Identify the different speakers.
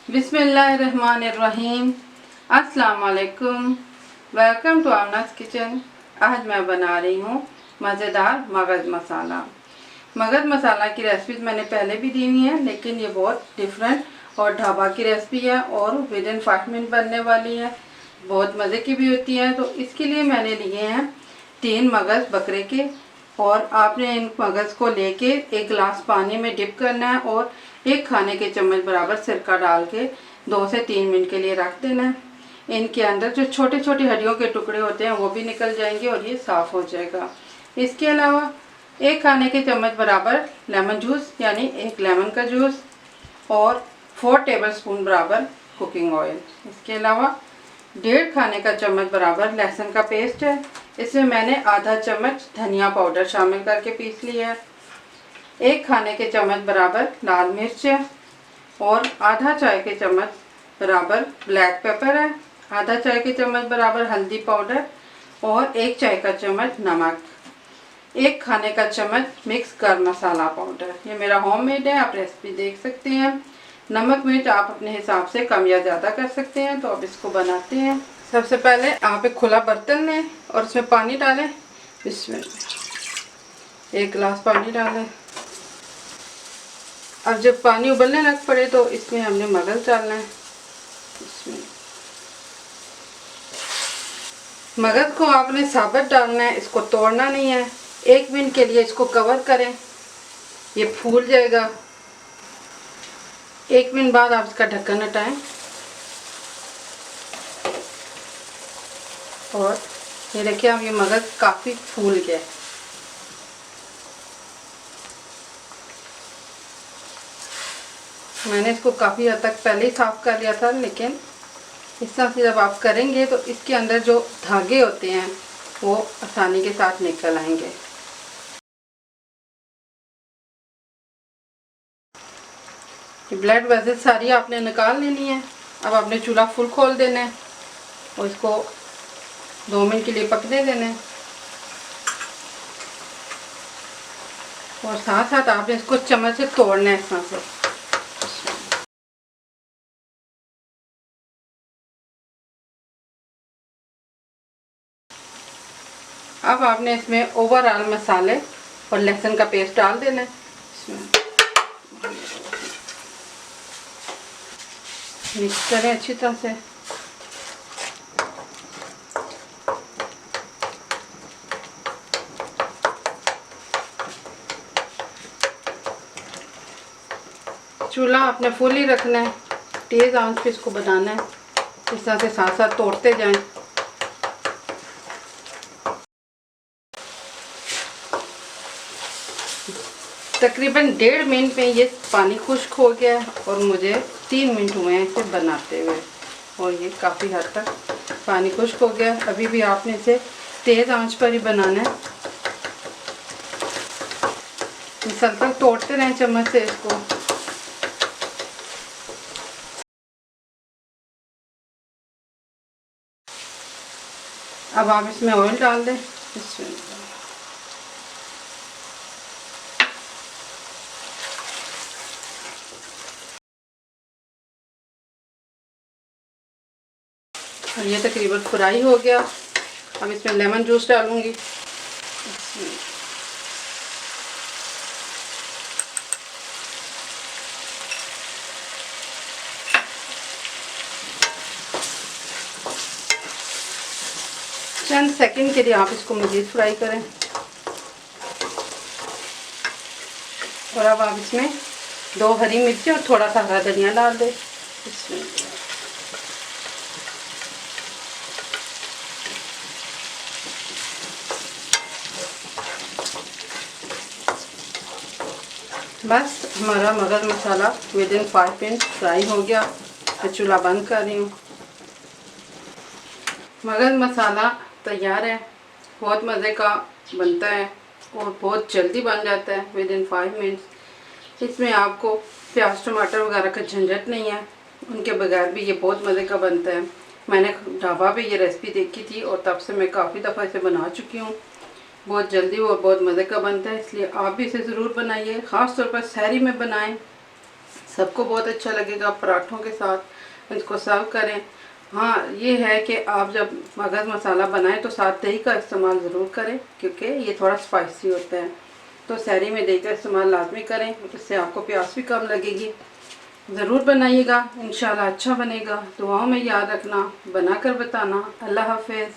Speaker 1: बिस्मिल्लाहिर्रहमानिर्रहीम। अस्सलाम वालेकुम। Welcome to Aamna's kitchen. आज मैं बना रही हूँ मज़ेदार मगज़ मसाला। मगज़ मसाला की रेसिपी मैंने पहले भी दी हुई है, लेकिन ये बहुत डिफरेंट और ढाबा की रेसिपी है और विद इन 5 मिनट बनने वाली है। बहुत मज़े की भी होती है। तो इसके लिए मैंने लिए हैं 3 मगज़ बकरे के, और आपने इन मगज़ को लेके 1 गिलास पानी में डिप करना है और 1 खाने के चम्मच बराबर सिरका डाल के 2 से 3 मिनट के लिए रख देना है। इनके अंदर जो छोटे छोटे हड्डियों के टुकड़े होते हैं वो भी निकल जाएंगे और ये साफ़ हो जाएगा। इसके अलावा 1 खाने के चम्मच बराबर लेमन जूस यानी 1 लेमन का जूस और 4 टेबलस्पून बराबर कुकिंग ऑयल। इसके अलावा 1.5 खाने का चम्मच बराबर लहसुन का पेस्ट है। इसमें मैंने आधा चम्मच धनिया पाउडर शामिल करके पीस लिया है। 1 खाने के चम्मच बराबर लाल मिर्च है और आधा चाय के चम्मच बराबर ब्लैक पेपर है। आधा चाय के चम्मच बराबर हल्दी पाउडर और 1 चाय का चम्मच नमक। 1 खाने का चम्मच मिक्स गर्म मसाला पाउडर। ये मेरा होममेड है, आप रेसिपी देख सकते हैं। नमक मिर्च आप अपने हिसाब से कम या ज़्यादा कर सकते हैं। तो अब इसको बनाते हैं। सबसे पहले आप एक खुला बर्तन लें और उसमें पानी डालें। इसमें 1 गिलास पानी डालें। अब जब पानी उबलने लग पड़े तो इसमें हमने मगज़ डालना है। इसमें मगज़ को आपने साबुत डालना है, इसको तोड़ना नहीं है। 1 मिनट के लिए इसको कवर करें, ये फूल जाएगा। 1 मिनट बाद आप इसका ढक्कन हटाएं और ये देखिए अब ये मगज़ काफ़ी फूल गया है। मैंने इसको काफ़ी हद तक पहले ही साफ़ कर लिया था, लेकिन इस तरह से जब आप करेंगे तो इसके अंदर जो धागे होते हैं वो आसानी के साथ निकल आएंगे। ब्लड वेसल सारी आपने निकाल लेनी है। अब आपने चूल्हा फुल खोल देना है और इसको 2 मिनट के लिए पकने देना है और साथ साथ आपने इसको चम्मच से तोड़ना है इस तरह से। अब आपने इसमें ओवरऑल मसाले और लहसुन का पेस्ट डाल देना है। मिक्स करें अच्छी तरह से। चूल्हा आपने फुल ही रखना है, तेज़ आंच पे इसको बनाना है। इस तरह से साथ साथ तोड़ते जाएं। तकरीबन 1.5 मिनट में ये पानी खुश्क हो गया है और मुझे 3 मिनट हुए हैं इसे बनाते हुए और ये काफ़ी हद तक पानी खुश्क हो गया। अभी भी आपने इसे तेज़ आंच पर ही बनाना है। मुसलसल तोड़ते रहें चम्मच से इसको। अब आप इसमें ऑयल डाल दें। और ये तकरीबन फ्राई हो गया। अब इसमें लेमन जूस डालूंगी। चंद सेकंड के लिए आप इसको मज़ीद फ्राई करें और अब आप इसमें 2 हरी मिर्ची और थोड़ा सा हरा धनिया डाल दें। बस हमारा मगज़ मसाला विद इन 5 मिनट फ्राई हो गया। मैं चूल्हा बंद कर रही हूँ। मगज़ मसाला तैयार है। बहुत मज़े का बनता है और बहुत जल्दी बन जाता है विद इन 5 मिनट्स। इसमें आपको प्याज टमाटर वगैरह का झंझट नहीं है, उनके बगैर भी ये बहुत मज़े का बनता है। मैंने ढाबा पे ये रेसिपी देखी थी और तब से मैं काफ़ी दफ़ा इसे बना चुकी हूँ। बहुत जल्दी और बहुत मज़े का बनता है, इसलिए आप भी इसे ज़रूर बनाइए। ख़ास तौर पर सहरी में बनाएं। सबको बहुत अच्छा लगेगा। पराठों के साथ इसको सर्व करें। हाँ, ये है कि आप जब मगज़ मसाला बनाएं तो साथ दही का इस्तेमाल ज़रूर करें, क्योंकि ये थोड़ा स्पाइसी होता है। तो सहरी में दही का इस्तेमाल लाजमी करें, इससे आपको प्यास भी कम लगेगी। ज़रूर बनाइएगा, इंशाल्लाह अच्छा बनेगा। दुआओं में याद रखना, बनाकर बताना। अल्लाह हाफ़िज़।